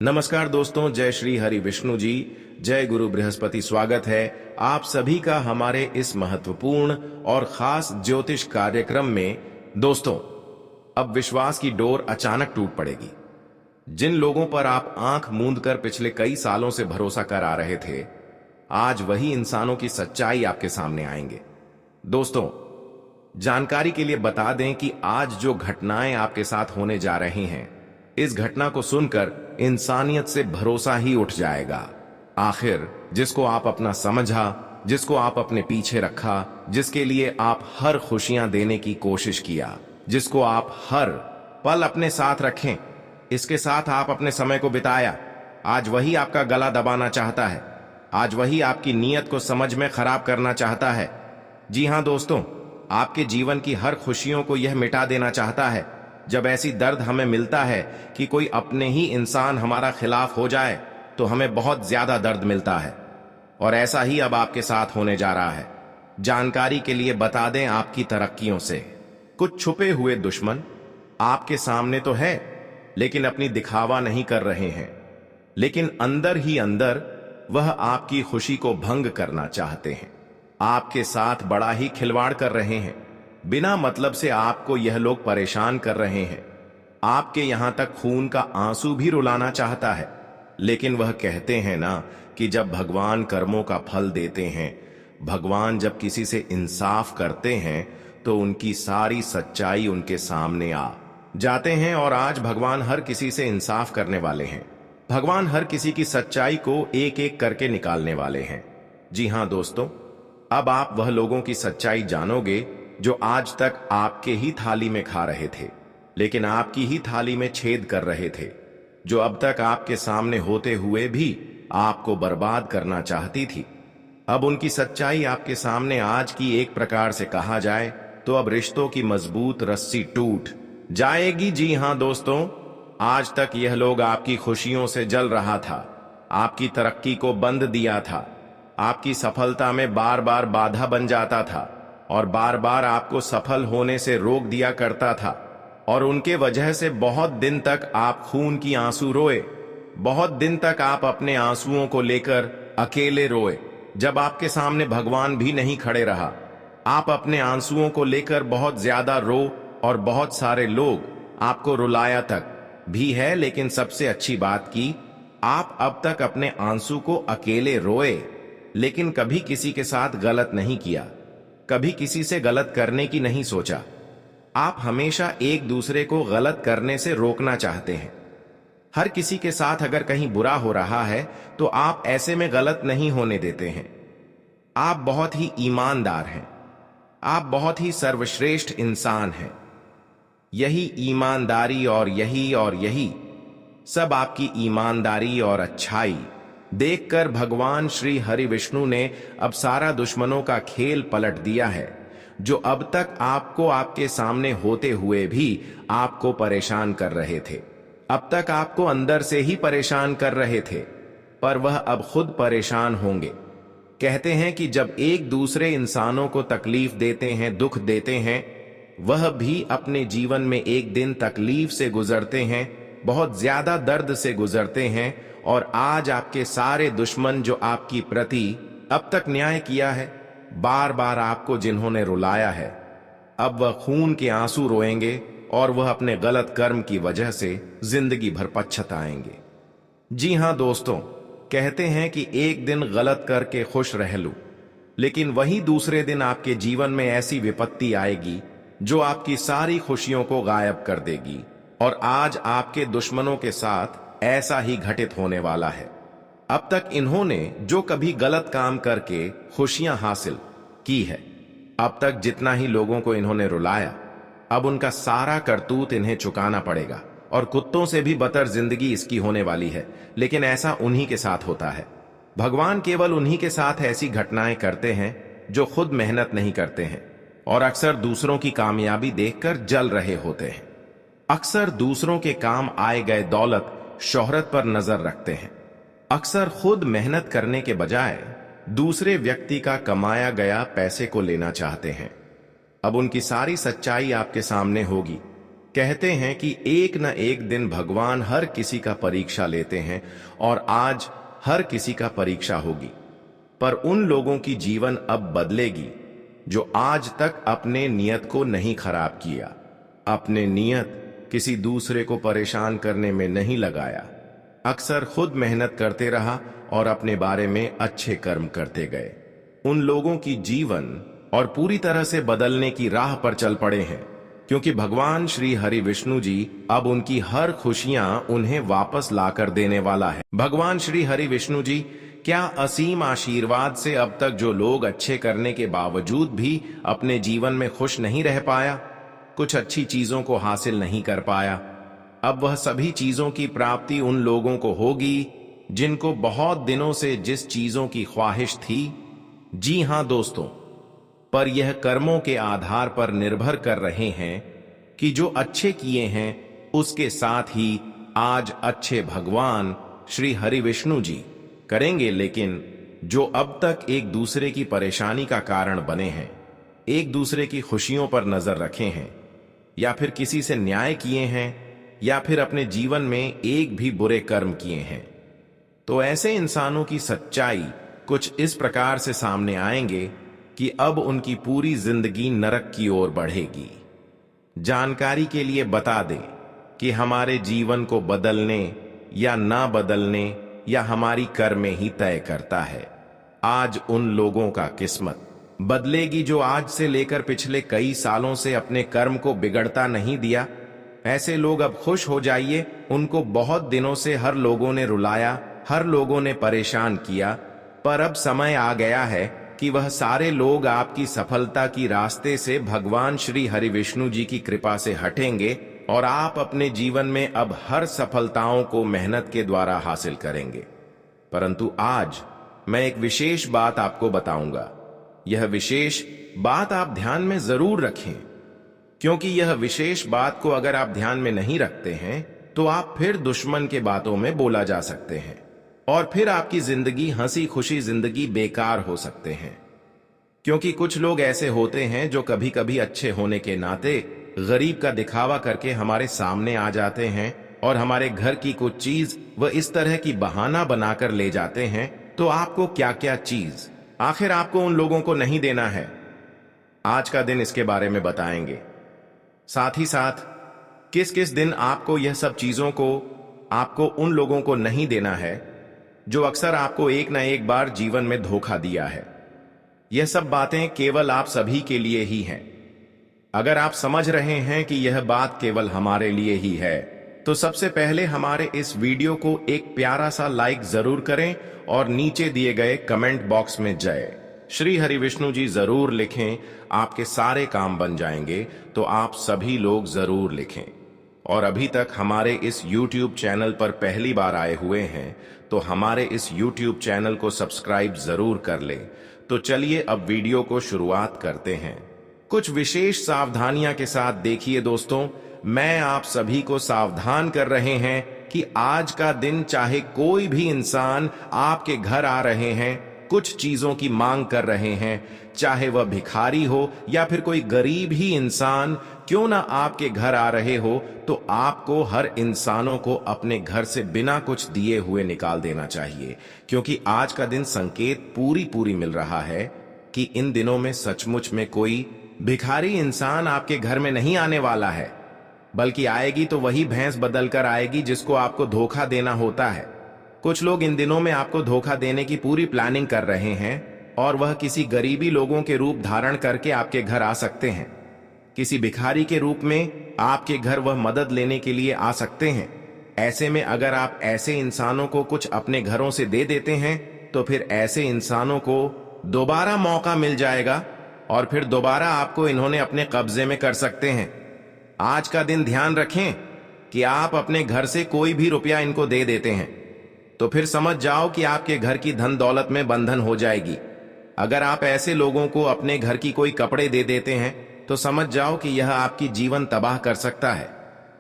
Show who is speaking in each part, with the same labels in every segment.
Speaker 1: नमस्कार दोस्तों, जय श्री हरि विष्णु जी, जय गुरु बृहस्पति। स्वागत है आप सभी का हमारे इस महत्वपूर्ण और खास ज्योतिष कार्यक्रम में। दोस्तों, अब विश्वास की डोर अचानक टूट पड़ेगी। जिन लोगों पर आप आंख मूंद कर पिछले कई सालों से भरोसा कर आ रहे थे, आज वही इंसानों की सच्चाई आपके सामने आएंगे। दोस्तों, जानकारी के लिए बता दें कि आज जो घटनाएं आपके साथ होने जा रही हैं, इस घटना को सुनकर इंसानियत से भरोसा ही उठ जाएगा। आखिर जिसको आप अपना समझा, जिसको आप अपने पीछे रखा, जिसके लिए आप हर खुशियां देने की कोशिश किया, जिसको आप हर पल अपने साथ रखें, इसके साथ आप अपने समय को बिताया, आज वही आपका गला दबाना चाहता है। आज वही आपकी नीयत को समझ में खराब करना चाहता है। जी हां दोस्तों, आपके जीवन की हर खुशियों को यह मिटा देना चाहता है। जब ऐसी दर्द हमें मिलता है कि कोई अपने ही इंसान हमारा खिलाफ हो जाए, तो हमें बहुत ज्यादा दर्द मिलता है। और ऐसा ही अब आपके साथ होने जा रहा है। जानकारी के लिए बता दें, आपकी तरक्कियों से कुछ छुपे हुए दुश्मन आपके सामने तो है, लेकिन अपनी दिखावा नहीं कर रहे हैं। लेकिन अंदर ही अंदर वह आपकी खुशी को भंग करना चाहते हैं। आपके साथ बड़ा ही खिलवाड़ कर रहे हैं। बिना मतलब से आपको यह लोग परेशान कर रहे हैं। आपके यहां तक खून का आंसू भी रुलाना चाहता है। लेकिन वह कहते हैं ना कि जब भगवान कर्मों का फल देते हैं, भगवान जब किसी से इंसाफ करते हैं, तो उनकी सारी सच्चाई उनके सामने आ जाते हैं। और आज भगवान हर किसी से इंसाफ करने वाले हैं। भगवान हर किसी की सच्चाई को एक एक करके निकालने वाले हैं। जी हां दोस्तों, अब आप वह लोगों की सच्चाई जानोगे जो आज तक आपके ही थाली में खा रहे थे, लेकिन आपकी ही थाली में छेद कर रहे थे। जो अब तक आपके सामने होते हुए भी आपको बर्बाद करना चाहती थी, अब उनकी सच्चाई आपके सामने आज की। एक प्रकार से कहा जाए तो अब रिश्तों की मजबूत रस्सी टूट जाएगी। जी हां दोस्तों, आज तक यह लोग आपकी खुशियों से जल रहा था, आपकी तरक्की को बंद दिया था, आपकी सफलता में बार बार बाधा बन जाता था और बार बार आपको सफल होने से रोक दिया करता था। और उनके वजह से बहुत दिन तक आप खून की आंसू रोए। बहुत दिन तक आप अपने आंसुओं को लेकर अकेले रोए। जब आपके सामने भगवान भी नहीं खड़े रहा, आप अपने आंसुओं को लेकर बहुत ज्यादा रो, और बहुत सारे लोग आपको रुलाया तक भी है। लेकिन सबसे अच्छी बात की, आप अब तक अपने आंसू को अकेले रोए, लेकिन कभी किसी के साथ गलत नहीं किया, कभी किसी से गलत करने की नहीं सोचा। आप हमेशा एक दूसरे को गलत करने से रोकना चाहते हैं। हर किसी के साथ अगर कहीं बुरा हो रहा है, तो आप ऐसे में गलत नहीं होने देते हैं। आप बहुत ही ईमानदार हैं। आप बहुत ही सर्वश्रेष्ठ इंसान हैं। यही ईमानदारी और यही सब आपकी ईमानदारी और अच्छाई देखकर भगवान श्री हरि विष्णु ने अब सारा दुश्मनों का खेल पलट दिया है। जो अब तक आपको आपके सामने होते हुए भी आपको परेशान कर रहे थे, अब तक आपको अंदर से ही परेशान कर रहे थे, पर वह अब खुद परेशान होंगे। कहते हैं कि जब एक दूसरे इंसानों को तकलीफ देते हैं, दुख देते हैं, वह भी अपने जीवन में एक दिन तकलीफ से गुजरते हैं, बहुत ज्यादा दर्द से गुजरते हैं। और आज आपके सारे दुश्मन जो आपकी प्रति अब तक न्याय किया है, बार बार आपको जिन्होंने रुलाया है, अब वह खून के आंसू रोएंगे और वह अपने गलत कर्म की वजह से जिंदगी भर पछताएंगे। जी हां दोस्तों, कहते हैं कि एक दिन गलत करके खुश रह लूं, लेकिन वही दूसरे दिन आपके जीवन में ऐसी विपत्ति आएगी जो आपकी सारी खुशियों को गायब कर देगी। और आज आपके दुश्मनों के साथ ऐसा ही घटित होने वाला है। अब तक इन्होंने जो कभी गलत काम करके खुशियां हासिल की है, अब तक जितना ही लोगों को इन्होंने रुलाया, अब उनका सारा करतूत इन्हें चुकाना पड़ेगा। और कुत्तों से भी बदतर जिंदगी इसकी होने वाली है। लेकिन ऐसा उन्हीं के साथ होता है। भगवान केवल उन्हीं के साथ ऐसी घटनाएं करते हैं जो खुद मेहनत नहीं करते हैं, और अक्सर दूसरों की कामयाबी देखकर जल रहे होते हैं। अक्सर दूसरों के काम आए गए दौलत, शोहरत पर नजर रखते हैं। अक्सर खुद मेहनत करने के बजाय दूसरे व्यक्ति का कमाया गया पैसे को लेना चाहते हैं। अब उनकी सारी सच्चाई आपके सामने होगी। कहते हैं कि एक न एक दिन भगवान हर किसी का परीक्षा लेते हैं और आज हर किसी का परीक्षा होगी। पर उन लोगों की जीवन अब बदलेगी जो आज तक अपने नियत को नहीं खराब किया, अपने नियत किसी दूसरे को परेशान करने में नहीं लगाया, अक्सर खुद मेहनत करते रहा और अपने बारे में अच्छे कर्म करते गए। उन लोगों की जीवन और पूरी तरह से बदलने की राह पर चल पड़े हैं, क्योंकि भगवान श्री हरि विष्णु जी अब उनकी हर खुशियां उन्हें वापस लाकर देने वाला है। भगवान श्री हरि विष्णु जी क्या असीम आशीर्वाद से अब तक जो लोग अच्छे करने के बावजूद भी अपने जीवन में खुश नहीं रह पाया, कुछ अच्छी चीजों को हासिल नहीं कर पाया, अब वह सभी चीजों की प्राप्ति उन लोगों को होगी जिनको बहुत दिनों से जिस चीजों की ख्वाहिश थी। जी हां दोस्तों, पर यह कर्मों के आधार पर निर्भर कर रहे हैं कि जो अच्छे किए हैं उसके साथ ही आज अच्छे भगवान श्री हरि विष्णु जी करेंगे। लेकिन जो अब तक एक दूसरे की परेशानी का कारण बने हैं, एक दूसरे की खुशियों पर नजर रखे हैं, या फिर किसी से न्याय किए हैं, या फिर अपने जीवन में एक भी बुरे कर्म किए हैं, तो ऐसे इंसानों की सच्चाई कुछ इस प्रकार से सामने आएंगे कि अब उनकी पूरी जिंदगी नरक की ओर बढ़ेगी। जानकारी के लिए बता दें कि हमारे जीवन को बदलने या ना बदलने या हमारी कर्म ही तय करता है। आज उन लोगों का किस्मत बदलेगी जो आज से लेकर पिछले कई सालों से अपने कर्म को बिगड़ता नहीं दिया। ऐसे लोग अब खुश हो जाइए, उनको बहुत दिनों से हर लोगों ने रुलाया, हर लोगों ने परेशान किया, पर अब समय आ गया है कि वह सारे लोग आपकी सफलता की रास्ते से भगवान श्री हरि विष्णु जी की कृपा से हटेंगे और आप अपने जीवन में अब हर सफलताओं को मेहनत के द्वारा हासिल करेंगे। परंतु आज मैं एक विशेष बात आपको बताऊंगा। यह विशेष बात आप ध्यान में जरूर रखें, क्योंकि यह विशेष बात को अगर आप ध्यान में नहीं रखते हैं तो आप फिर दुश्मन के बातों में बोला जा सकते हैं और फिर आपकी जिंदगी हंसी खुशी जिंदगी बेकार हो सकते हैं। क्योंकि कुछ लोग ऐसे होते हैं जो कभी कभी अच्छे होने के नाते गरीब का दिखावा करके हमारे सामने आ जाते हैं और हमारे घर की कुछ चीज वह इस तरह की बहाना बनाकर ले जाते हैं। तो आपको क्या क्या चीज आखिर आपको उन लोगों को नहीं देना है, आज का दिन इसके बारे में बताएंगे। साथ ही साथ किस किस दिन आपको यह सब चीजों को आपको उन लोगों को नहीं देना है जो अक्सर आपको एक न एक बार जीवन में धोखा दिया है। यह सब बातें केवल आप सभी के लिए ही हैं। अगर आप समझ रहे हैं कि यह बात केवल हमारे लिए ही है, तो सबसे पहले हमारे इस वीडियो को एक प्यारा सा लाइक जरूर करें और नीचे दिए गए कमेंट बॉक्स में जय श्री हरि विष्णु जी जरूर लिखें। आपके सारे काम बन जाएंगे, तो आप सभी लोग जरूर लिखें। और अभी तक हमारे इस YouTube चैनल पर पहली बार आए हुए हैं तो हमारे इस YouTube चैनल को सब्सक्राइब जरूर कर लें। तो चलिए अब वीडियो को शुरुआत करते हैं। कुछ विशेष सावधानियां के साथ देखिए दोस्तों, मैं आप सभी को सावधान कर रहे हैं कि आज का दिन चाहे कोई भी इंसान आपके घर आ रहे हैं, कुछ चीजों की मांग कर रहे हैं, चाहे वह भिखारी हो या फिर कोई गरीब ही इंसान क्यों ना आपके घर आ रहे हो, तो आपको हर इंसानों को अपने घर से बिना कुछ दिए हुए निकाल देना चाहिए। क्योंकि आज का दिन संकेत पूरी मिल रहा है कि इन दिनों में सचमुच में कोई भिखारी इंसान आपके घर में नहीं आने वाला है, बल्कि आएगी तो वही भैंस बदलकर आएगी जिसको आपको धोखा देना होता है। कुछ लोग इन दिनों में आपको धोखा देने की पूरी प्लानिंग कर रहे हैं और वह किसी गरीबी लोगों के रूप धारण करके आपके घर आ सकते हैं। किसी भिखारी के रूप में आपके घर वह मदद लेने के लिए आ सकते हैं। ऐसे में अगर आप ऐसे इंसानों को कुछ अपने घरों से दे देते हैं तो फिर ऐसे इंसानों को दोबारा मौका मिल जाएगा और फिर दोबारा आपको इन्होंने अपने कब्जे में कर सकते हैं। आज का दिन ध्यान रखें कि आप अपने घर से कोई भी रुपया इनको दे देते हैं तो फिर समझ जाओ कि आपके घर की धन दौलत में बंधन हो जाएगी। अगर आप ऐसे लोगों को अपने घर की कोई कपड़े दे देते हैं तो समझ जाओ कि यह आपकी जीवन तबाह कर सकता है।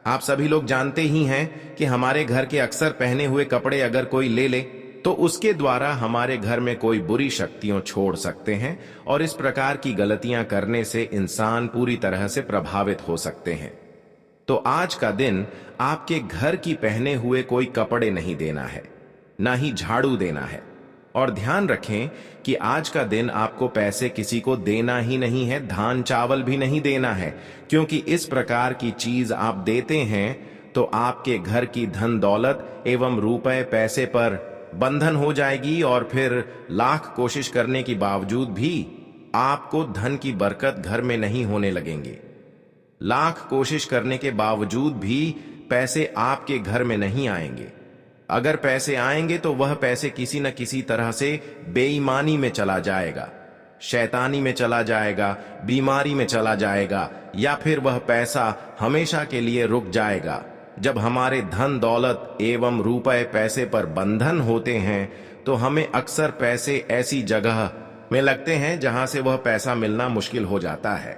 Speaker 1: आप सभी लोग जानते ही हैं कि हमारे घर के अक्सर पहने हुए कपड़े अगर कोई ले ले तो उसके द्वारा हमारे घर में कोई बुरी शक्तियां छोड़ सकते हैं और इस प्रकार की गलतियां करने से इंसान पूरी तरह से प्रभावित हो सकते हैं। तो आज का दिन आपके घर की पहने हुए कोई कपड़े नहीं देना है, ना ही झाड़ू देना है। और ध्यान रखें कि आज का दिन आपको पैसे किसी को देना ही नहीं है, धान चावल भी नहीं देना है, क्योंकि इस प्रकार की चीज आप देते हैं तो आपके घर की धन दौलत एवं रुपए पैसे पर बंधन हो जाएगी और फिर लाख कोशिश करने के बावजूद भी आपको धन की बरकत घर में नहीं होने लगेंगे। लाख कोशिश करने के बावजूद भी पैसे आपके घर में नहीं आएंगे। अगर पैसे आएंगे तो वह पैसे किसी न किसी तरह से बेईमानी में चला जाएगा, शैतानी में चला जाएगा, बीमारी में चला जाएगा, या फिर वह पैसा हमेशा के लिए रुक जाएगा। जब हमारे धन दौलत एवं रुपए पैसे पर बंधन होते हैं तो हमें अक्सर पैसे ऐसी जगह में लगते हैं जहां से वह पैसा मिलना मुश्किल हो जाता है,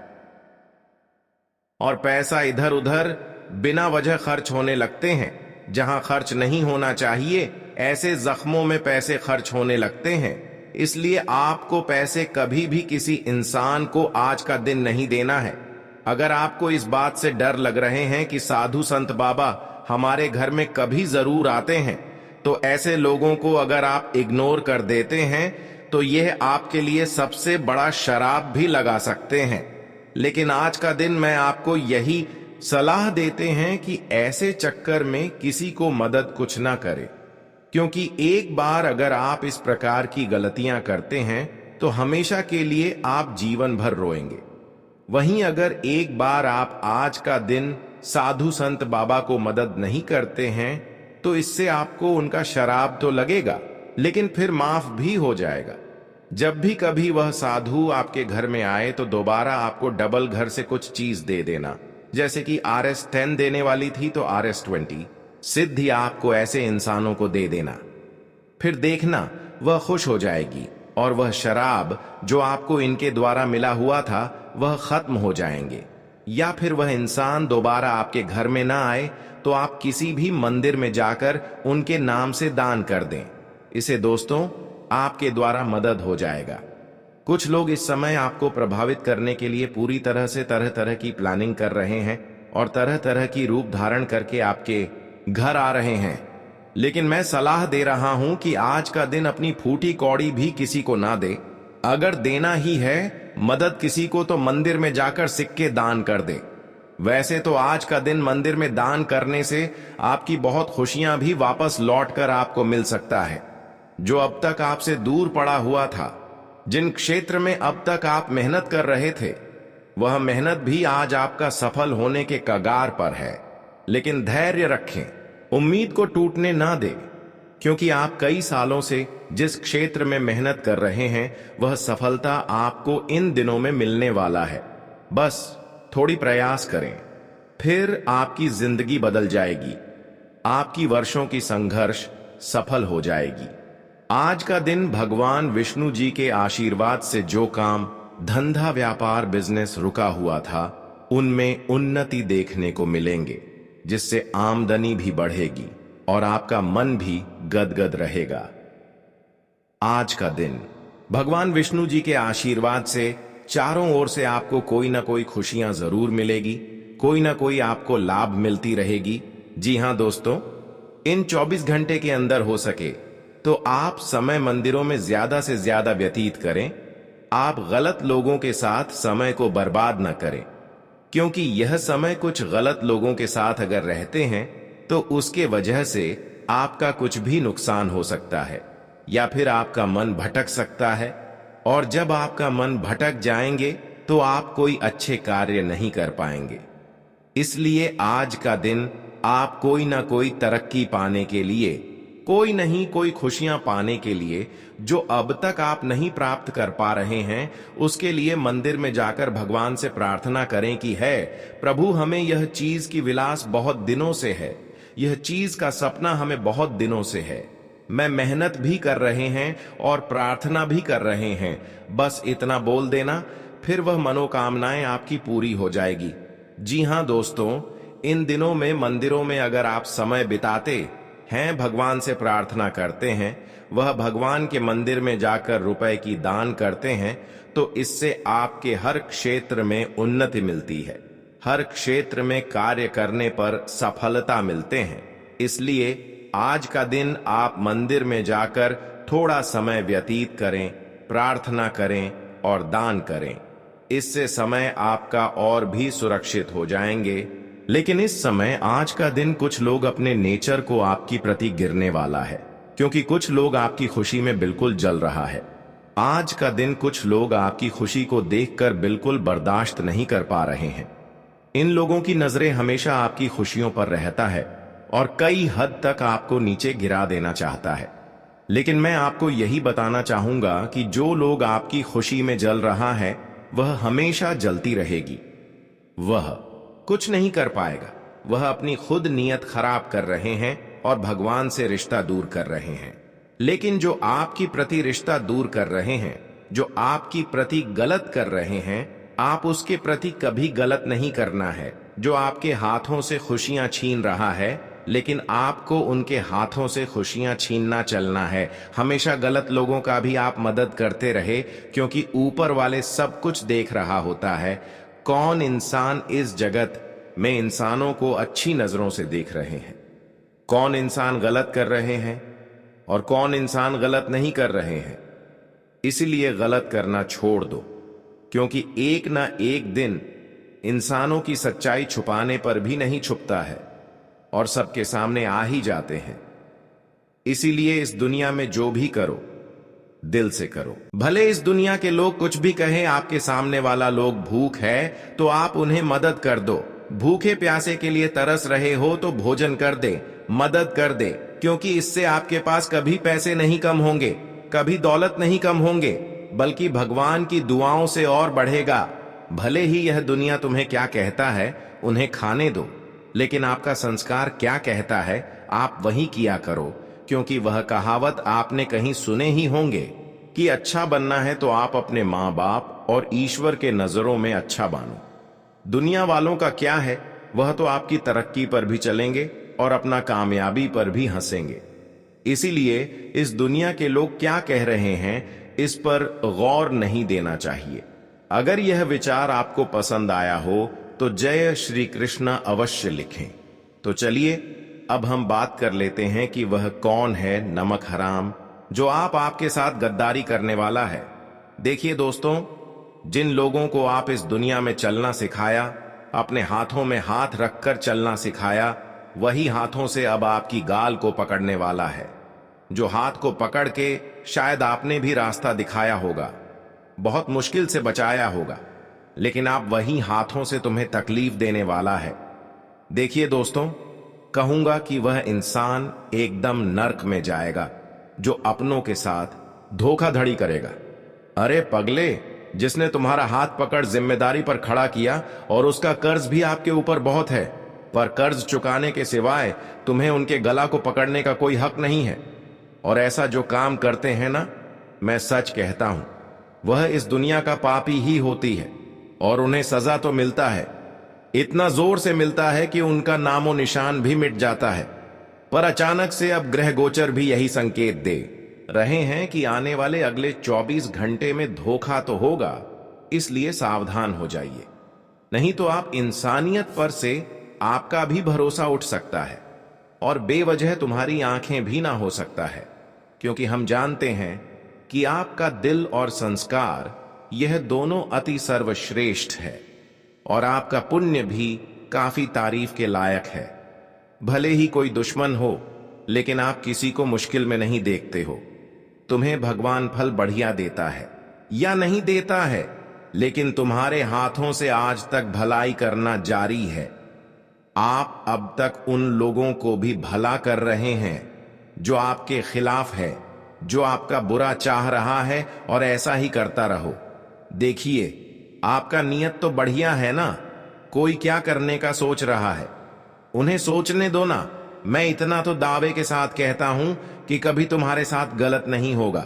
Speaker 1: और पैसा इधर उधर बिना वजह खर्च होने लगते हैं जहां खर्च नहीं होना चाहिए। ऐसे जख्मों में पैसे खर्च होने लगते हैं। इसलिए आपको पैसे कभी भी किसी इंसान को आज का दिन नहीं देना है। अगर आपको इस बात से डर लग रहे हैं कि साधु संत बाबा हमारे घर में कभी जरूर आते हैं, तो ऐसे लोगों को अगर आप इग्नोर कर देते हैं तो यह आपके लिए सबसे बड़ा शराब भी लगा सकते हैं। लेकिन आज का दिन मैं आपको यही सलाह देते हैं कि ऐसे चक्कर में किसी को मदद कुछ ना करें, क्योंकि एक बार अगर आप इस प्रकार की गलतियां करते हैं तो हमेशा के लिए आप जीवन भर रोएंगे। वहीं अगर एक बार आप आज का दिन साधु संत बाबा को मदद नहीं करते हैं तो इससे आपको उनका शराब तो लगेगा, लेकिन फिर माफ भी हो जाएगा। जब भी कभी वह साधु आपके घर में आए तो दोबारा आपको डबल घर से कुछ चीज दे देना। जैसे कि RS10 देने वाली थी तो RS20 सिद्धि आपको ऐसे इंसानों को दे देना। फिर देखना वह खुश हो जाएगी और वह शराब जो आपको इनके द्वारा मिला हुआ था वह खत्म हो जाएंगे। या फिर वह इंसान दोबारा आपके घर में ना आए तो आप किसी भी मंदिर में जाकर उनके नाम से दान कर दें। इसे दोस्तों आपके द्वारा मदद हो जाएगा। कुछ लोग इस समय आपको प्रभावित करने के लिए पूरी तरह से तरह तरह की प्लानिंग कर रहे हैं और तरह तरह की रूप धारण करके आपके घर आ रहे हैं। लेकिन मैं सलाह दे रहा हूं कि आज का दिन अपनी फूटी कौड़ी भी किसी को ना दे। अगर देना ही है मदद किसी को तो मंदिर में जाकर सिक्के दान कर दे। वैसे तो आज का दिन मंदिर में दान करने से आपकी बहुत खुशियां भी वापस लौट कर आपको मिल सकता है। जो अब तक आपसे दूर पड़ा हुआ था, जिन क्षेत्र में अब तक आप मेहनत कर रहे थे, वह मेहनत भी आज आपका सफल होने के कगार पर है। लेकिन धैर्य रखें, उम्मीद को टूटने ना दें, क्योंकि आप कई सालों से जिस क्षेत्र में मेहनत कर रहे हैं वह सफलता आपको इन दिनों में मिलने वाला है। बस थोड़ी प्रयास करें, फिर आपकी जिंदगी बदल जाएगी। आपकी वर्षों की संघर्ष सफल हो जाएगी। आज का दिन भगवान विष्णु जी के आशीर्वाद से जो काम, धंधा, व्यापार, बिजनेस रुका हुआ था उनमें उन्नति देखने को मिलेंगे, जिससे आमदनी भी बढ़ेगी और आपका मन भी गदगद रहेगा। आज का दिन भगवान विष्णु जी के आशीर्वाद से चारों ओर से आपको कोई ना कोई खुशियां जरूर मिलेगी, कोई ना कोई आपको लाभ मिलती रहेगी। जी हां दोस्तों, इन 24 घंटे के अंदर हो सके तो आप समय मंदिरों में ज्यादा से ज्यादा व्यतीत करें। आप गलत लोगों के साथ समय को बर्बाद न करें, क्योंकि यह समय कुछ गलत लोगों के साथ अगर रहते हैं तो उसके वजह से आपका कुछ भी नुकसान हो सकता है, या फिर आपका मन भटक सकता है। और जब आपका मन भटक जाएंगे तो आप कोई अच्छे कार्य नहीं कर पाएंगे। इसलिए आज का दिन आप कोई ना कोई तरक्की पाने के लिए, कोई नहीं कोई खुशियां पाने के लिए जो अब तक आप नहीं प्राप्त कर पा रहे हैं, उसके लिए मंदिर में जाकर भगवान से प्रार्थना करें कि है प्रभु, हमें यह चीज की विलास बहुत दिनों से है, यह चीज का सपना हमें बहुत दिनों से है। मैं मेहनत भी कर रहे हैं और प्रार्थना भी कर रहे हैं, बस इतना बोल देना, फिर वह मनोकामनाएं आपकी पूरी हो जाएगी। जी हां दोस्तों, इन दिनों में मंदिरों में अगर आप समय बिताते हैं, भगवान से प्रार्थना करते हैं, वह भगवान के मंदिर में जाकर रुपए की दान करते हैं, तो इससे आपके हर क्षेत्र में उन्नति मिलती है। हर क्षेत्र में कार्य करने पर सफलता मिलते हैं। इसलिए आज का दिन आप मंदिर में जाकर थोड़ा समय व्यतीत करें, प्रार्थना करें और दान करें। इससे समय आपका और भी सुरक्षित हो जाएंगे। लेकिन इस समय आज का दिन कुछ लोग अपने नेचर को आपकी प्रति गिरने वाला है, क्योंकि कुछ लोग आपकी खुशी में बिल्कुल जल रहा है। आज का दिन कुछ लोग आपकी खुशी को देखकर बिल्कुल बर्दाश्त नहीं कर पा रहे हैं। इन लोगों की नजरें हमेशा आपकी खुशियों पर रहता है और कई हद तक आपको नीचे गिरा देना चाहता है। लेकिन मैं आपको यही बताना चाहूंगा कि जो लोग आपकी खुशी में जल रहा है वह हमेशा जलती रहेगी। वह कुछ नहीं कर पाएगा। वह अपनी खुद नीयत खराब कर रहे हैं और भगवान से रिश्ता दूर कर रहे हैं। लेकिन जो आपकी प्रति रिश्ता दूर कर रहे हैं, जो आपकी प्रति गलत कर रहे हैं, आप उसके प्रति कभी गलत नहीं करना है। जो आपके हाथों से खुशियां छीन रहा है, लेकिन आपको उनके हाथों से खुशियां छीनना चलना है। हमेशा गलत लोगों का भी आप मदद करते रहे, क्योंकि ऊपर वाले सब कुछ देख रहा होता है। कौन इंसान इस जगत में इंसानों को अच्छी नजरों से देख रहे हैं, कौन इंसान गलत कर रहे हैं और कौन इंसान गलत नहीं कर रहे हैं। इसलिए गलत करना छोड़ दो, क्योंकि एक ना एक दिन इंसानों की सच्चाई छुपाने पर भी नहीं छुपता है और सबके सामने आ ही जाते हैं। इसीलिए इस दुनिया में जो भी करो दिल से करो। भले इस दुनिया के लोग कुछ भी कहें, आपके सामने वाला लोग भूख है तो आप उन्हें मदद कर दो। भूखे प्यासे के लिए तरस रहे हो तो भोजन कर दे, मदद कर दे, क्योंकि इससे आपके पास कभी पैसे नहीं कम होंगे, कभी दौलत नहीं कम होंगे, बल्कि भगवान की दुआओं से और बढ़ेगा। भले ही यह दुनिया तुम्हें क्या कहता है उन्हें खाने दो, लेकिन आपका संस्कार क्या कहता है आप वही किया करो, क्योंकि वह कहावत आपने कहीं सुने ही होंगे कि अच्छा बनना है तो आप अपने माँ बाप और ईश्वर के नजरों में अच्छा बनो। दुनिया वालों का क्या है, वह तो आपकी तरक्की पर भी चलेंगे और अपना कामयाबी पर भी हंसेंगे। इसीलिए इस दुनिया के लोग क्या कह रहे हैं इस पर गौर नहीं देना चाहिए। अगर यह विचार आपको पसंद आया हो तो जय श्री कृष्ण अवश्य लिखें। तो चलिए अब हम बात कर लेते हैं कि वह कौन है नमक हराम, जो आपके साथ गद्दारी करने वाला है। देखिए दोस्तों, जिन लोगों को आप इस दुनिया में चलना सिखाया, अपने हाथों में हाथ रखकर चलना सिखाया, वही हाथों से अब आपकी गाल को पकड़ने वाला है। जो हाथ को पकड़ के शायद आपने भी रास्ता दिखाया होगा, बहुत मुश्किल से बचाया होगा, लेकिन आप वही हाथों से तुम्हें तकलीफ देने वाला है। देखिए दोस्तों, कहूंगा कि वह इंसान एकदम नर्क में जाएगा जो अपनों के साथ धोखाधड़ी करेगा। अरे पगले, जिसने तुम्हारा हाथ पकड़ जिम्मेदारी पर खड़ा किया और उसका कर्ज भी आपके ऊपर बहुत है, पर कर्ज चुकाने के सिवाय तुम्हें उनके गला को पकड़ने का कोई हक नहीं है। और ऐसा जो काम करते हैं ना, मैं सच कहता हूं, वह इस दुनिया का पापी ही होती है और उन्हें सजा तो मिलता है, इतना जोर से मिलता है कि उनका नामो निशान भी मिट जाता है। पर अचानक से अब ग्रह गोचर भी यही संकेत दे रहे हैं कि आने वाले अगले 24 घंटे में धोखा तो होगा, इसलिए सावधान हो जाइए। नहीं तो आप इंसानियत पर से आपका भी भरोसा उठ सकता है और बेवजह तुम्हारी आंखें भी ना हो सकता है, क्योंकि हम जानते हैं कि आपका दिल और संस्कार यह दोनों अति सर्वश्रेष्ठ है और आपका पुण्य भी काफी तारीफ के लायक है। भले ही कोई दुश्मन हो, लेकिन आप किसी को मुश्किल में नहीं देखते हो। तुम्हें भगवान फल बढ़िया देता है या नहीं देता है, लेकिन तुम्हारे हाथों से आज तक भलाई करना जारी है। आप अब तक उन लोगों को भी भला कर रहे हैं जो आपके खिलाफ है, जो आपका बुरा चाह रहा है, और ऐसा ही करता रहो। देखिए, आपका नियत तो बढ़िया है ना, कोई क्या करने का सोच रहा है उन्हें सोचने दो ना। मैं इतना तो दावे के साथ कहता हूं कि कभी तुम्हारे साथ गलत नहीं होगा।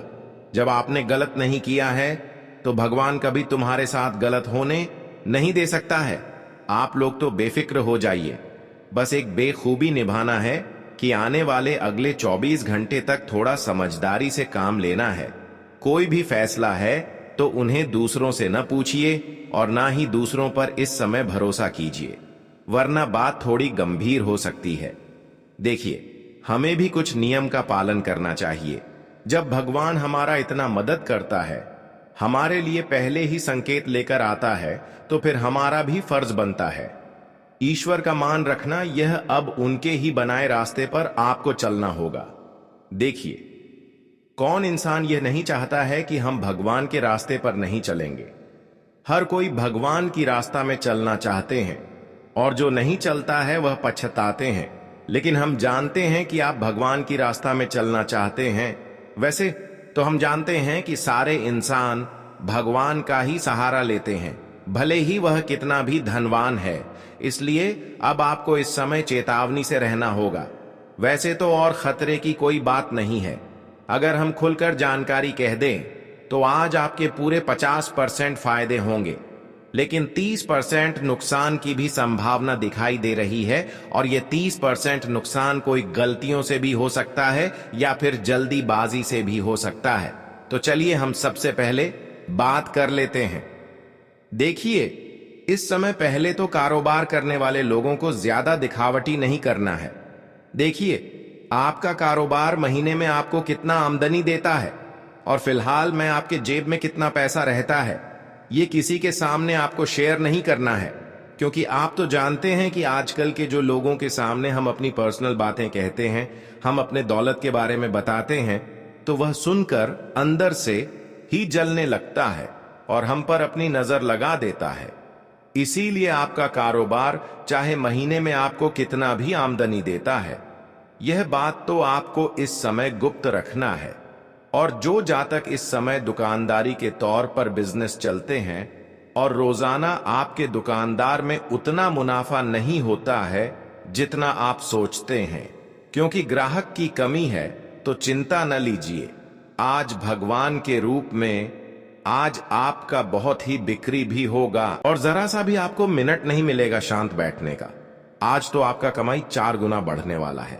Speaker 1: जब आपने गलत नहीं किया है तो भगवान कभी तुम्हारे साथ गलत होने नहीं दे सकता है। आप लोग तो बेफिक्र हो जाइए, बस एक बेखूबी निभाना है कि आने वाले अगले 24 घंटे तक थोड़ा समझदारी से काम लेना है। कोई भी फैसला है तो उन्हें दूसरों से न पूछिए और ना ही दूसरों पर इस समय भरोसा कीजिए, वरना बात थोड़ी गंभीर हो सकती है। देखिए, हमें भी कुछ नियम का पालन करना चाहिए। जब भगवान हमारा इतना मदद करता है, हमारे लिए पहले ही संकेत लेकर आता है, तो फिर हमारा भी फर्ज बनता है ईश्वर का मान रखना। यह अब उनके ही बनाए रास्ते पर आपको चलना होगा। देखिए, कौन इंसान यह नहीं चाहता है कि हम भगवान के रास्ते पर नहीं चलेंगे। हर कोई भगवान की रास्ता में चलना चाहते हैं, और जो नहीं चलता है वह पछताते हैं। लेकिन हम जानते हैं कि आप भगवान की रास्ता में चलना चाहते हैं। वैसे तो हम जानते हैं कि सारे इंसान भगवान का ही सहारा लेते हैं, भले ही वह कितना भी धनवान है। इसलिए अब आपको इस समय चेतावनी से रहना होगा। वैसे तो और खतरे की कोई बात नहीं है। अगर हम खुलकर जानकारी कह दें तो आज आपके पूरे 50% फायदे होंगे, लेकिन 30% नुकसान की भी संभावना दिखाई दे रही है। और यह 30% नुकसान कोई गलतियों से भी हो सकता है या फिर जल्दीबाजी से भी हो सकता है। तो चलिए हम सबसे पहले बात कर लेते हैं। देखिए, इस समय पहले तो कारोबार करने वाले लोगों को ज्यादा दिखावटी नहीं करना है। देखिए, आपका कारोबार महीने में आपको कितना आमदनी देता है और फिलहाल में आपके जेब में कितना पैसा रहता है, ये किसी के सामने आपको शेयर नहीं करना है। क्योंकि आप तो जानते हैं कि आजकल के जो लोगों के सामने हम अपनी पर्सनल बातें कहते हैं, हम अपने दौलत के बारे में बताते हैं, तो वह सुनकर अंदर से ही जलने लगता है और हम पर अपनी नजर लगा देता है। इसीलिए आपका कारोबार चाहे महीने में आपको कितना भी आमदनी देता है, यह बात तो आपको इस समय गुप्त रखना है। और जो जातक इस समय दुकानदारी के तौर पर बिजनेस चलते हैं और रोजाना आपके दुकानदार में उतना मुनाफा नहीं होता है जितना आप सोचते हैं, क्योंकि ग्राहक की कमी है, तो चिंता न लीजिए। आज भगवान के रूप में आज आपका बहुत ही बिक्री भी होगा और जरा सा भी आपको मिनट नहीं मिलेगा शांत बैठने का। आज तो आपका कमाई 4 गुना बढ़ने वाला है।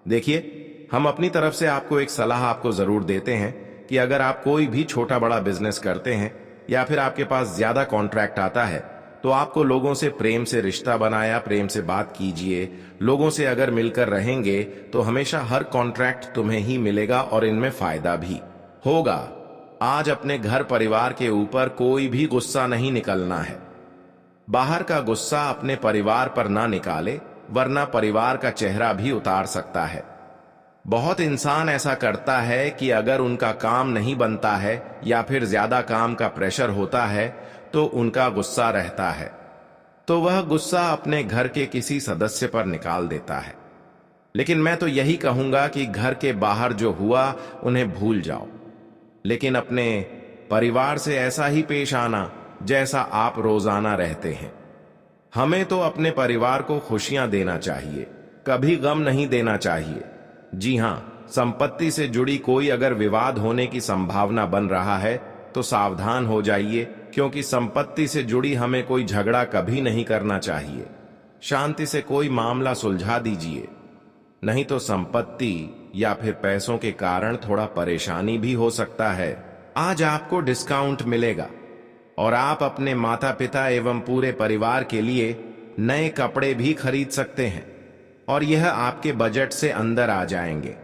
Speaker 1: देखिए, हम अपनी तरफ से आपको एक सलाह आपको जरूर देते हैं कि अगर आप कोई भी छोटा बड़ा बिजनेस करते हैं या फिर आपके पास ज्यादा कॉन्ट्रैक्ट आता है, तो आपको लोगों से प्रेम से रिश्ता बनाया, प्रेम से बात कीजिए। लोगों से अगर मिलकर रहेंगे तो हमेशा हर कॉन्ट्रैक्ट तुम्हें ही मिलेगा और इनमें फायदा भी होगा। आज अपने घर परिवार के ऊपर कोई भी गुस्सा नहीं निकलना है। बाहर का गुस्सा अपने परिवार पर ना निकाले, वरना परिवार का चेहरा भी उतार सकता है। बहुत इंसान ऐसा करता है कि अगर उनका काम नहीं बनता है या फिर ज्यादा काम का प्रेशर होता है तो उनका गुस्सा रहता है, तो वह गुस्सा अपने घर के किसी सदस्य पर निकाल देता है। लेकिन मैं तो यही कहूंगा कि घर के बाहर जो हुआ उन्हें भूल जाओ, लेकिन अपने परिवार से ऐसा ही पेश आना जैसा आप रोजाना रहते हैं। हमें तो अपने परिवार को खुशियां देना चाहिए, कभी गम नहीं देना चाहिए। जी हां, संपत्ति से जुड़ी कोई अगर विवाद होने की संभावना बन रहा है तो सावधान हो जाइए, क्योंकि संपत्ति से जुड़ी हमें कोई झगड़ा कभी नहीं करना चाहिए। शांति से कोई मामला सुलझा दीजिए, नहीं तो संपत्ति या फिर पैसों के कारण थोड़ा परेशानी भी हो सकता है। आज आपको डिस्काउंट मिलेगा और आप अपने माता पिता एवं पूरे परिवार के लिए नए कपड़े भी खरीद सकते हैं और यह आपके बजट से अंदर आ जाएंगे।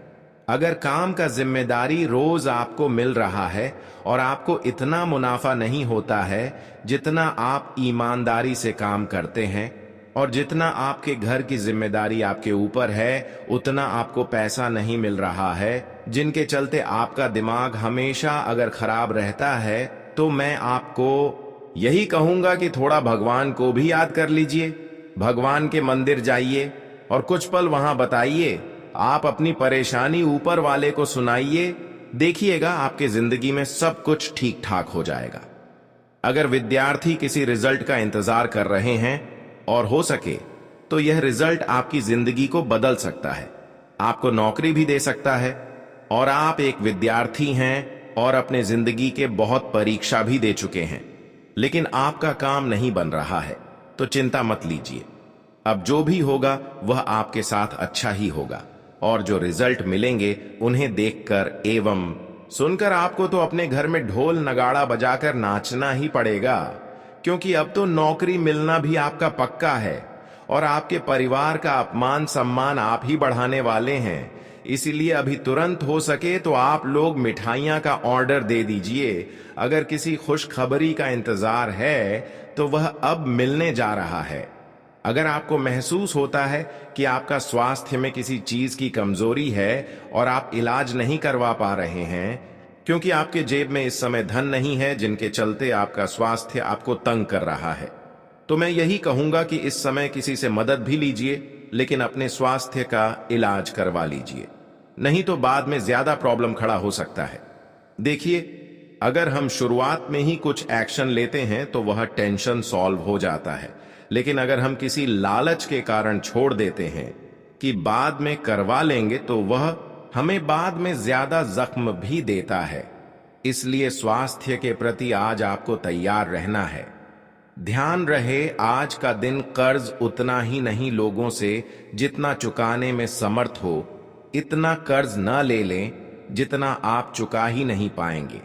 Speaker 1: अगर काम का जिम्मेदारी रोज आपको मिल रहा है और आपको इतना मुनाफा नहीं होता है जितना आप ईमानदारी से काम करते हैं, और जितना आपके घर की जिम्मेदारी आपके ऊपर है उतना आपको पैसा नहीं मिल रहा है, जिनके चलते आपका दिमाग हमेशा अगर खराब रहता है, तो मैं आपको यही कहूंगा कि थोड़ा भगवान को भी याद कर लीजिए। भगवान के मंदिर जाइए और कुछ पल वहां बताइए। आप अपनी परेशानी ऊपर वाले को सुनाइए, देखिएगा आपके जिंदगी में सब कुछ ठीक ठाक हो जाएगा। अगर विद्यार्थी किसी रिजल्ट का इंतजार कर रहे हैं और हो सके तो यह रिजल्ट आपकी जिंदगी को बदल सकता है, आपको नौकरी भी दे सकता है। और आप एक विद्यार्थी हैं और अपने जिंदगी के बहुत परीक्षा भी दे चुके हैं, लेकिन आपका काम नहीं बन रहा है, तो चिंता मत लीजिए। अब जो भी होगा वह आपके साथ अच्छा ही होगा और जो रिजल्ट मिलेंगे उन्हें देखकर एवं सुनकर आपको तो अपने घर में ढोल नगाड़ा बजाकर नाचना ही पड़ेगा, क्योंकि अब तो नौकरी मिलना भी आपका पक्का है और आपके परिवार का अपमान सम्मान आप ही बढ़ाने वाले हैं। इसीलिए अभी तुरंत हो सके तो आप लोग मिठाइयां का ऑर्डर दे दीजिए। अगर किसी खुशखबरी का इंतजार है तो वह अब मिलने जा रहा है। अगर आपको महसूस होता है कि आपका स्वास्थ्य में किसी चीज की कमजोरी है और आप इलाज नहीं करवा पा रहे हैं क्योंकि आपके जेब में इस समय धन नहीं है, जिनके चलते आपका स्वास्थ्य आपको तंग कर रहा है, तो मैं यही कहूंगा कि इस समय किसी से मदद भी लीजिए, लेकिन अपने स्वास्थ्य का इलाज करवा लीजिए, नहीं तो बाद में ज्यादा प्रॉब्लम खड़ा हो सकता है। देखिए, अगर हम शुरुआत में ही कुछ एक्शन लेते हैं तो वह टेंशन सॉल्व हो जाता है, लेकिन अगर हम किसी लालच के कारण छोड़ देते हैं कि बाद में करवा लेंगे तो वह हमें बाद में ज्यादा जख्म भी देता है। इसलिए स्वास्थ्य के प्रति आज आपको तैयार रहना है। ध्यान रहे, आज का दिन कर्ज उतना ही नहीं लोगों से जितना चुकाने में समर्थ हो। इतना कर्ज न ले लें जितना आप चुका ही नहीं पाएंगे,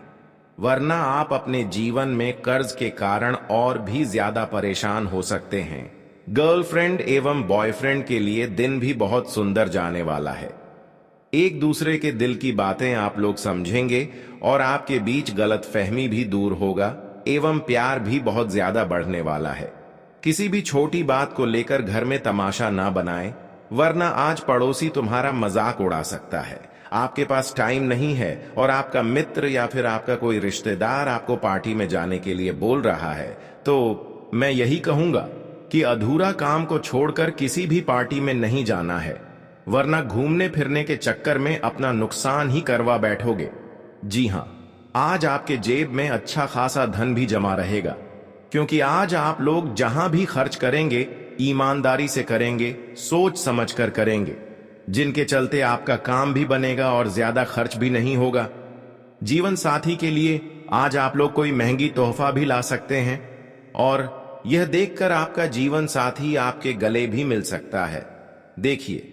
Speaker 1: वरना आप अपने जीवन में कर्ज के कारण और भी ज्यादा परेशान हो सकते हैं। गर्लफ्रेंड एवं बॉयफ्रेंड के लिए दिन भी बहुत सुंदर जाने वाला है। एक दूसरे के दिल की बातें आप लोग समझेंगे और आपके बीच गलतफहमी भी दूर होगा एवं प्यार भी बहुत ज्यादा बढ़ने वाला है। किसी भी छोटी बात को लेकर घर में तमाशा ना बनाएं, वरना आज पड़ोसी तुम्हारा मजाक उड़ा सकता है। आपके पास टाइम नहीं है और आपका मित्र या फिर आपका कोई रिश्तेदार आपको पार्टी में जाने के लिए बोल रहा है, तो मैं यही कहूंगा कि अधूरा काम को छोड़कर किसी भी पार्टी में नहीं जाना है, वरना घूमने फिरने के चक्कर में अपना नुकसान ही करवा बैठोगे। जी हां, आज आपके जेब में अच्छा खासा धन भी जमा रहेगा, क्योंकि आज आप लोग जहां भी खर्च करेंगे ईमानदारी से करेंगे, सोच समझकर करेंगे, जिनके चलते आपका काम भी बनेगा और ज्यादा खर्च भी नहीं होगा। जीवन साथी के लिए आज आप लोग कोई महंगी तोहफा भी ला सकते हैं और यह देखकर आपका जीवन साथी आपके गले भी मिल सकता है। देखिए,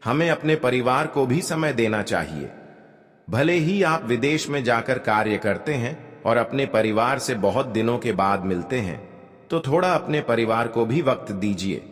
Speaker 1: हमें अपने परिवार को भी समय देना चाहिए। भले ही आप विदेश में जाकर कार्य करते हैं और अपने परिवार से बहुत दिनों के बाद मिलते हैं, तो थोड़ा अपने परिवार को भी वक्त दीजिए।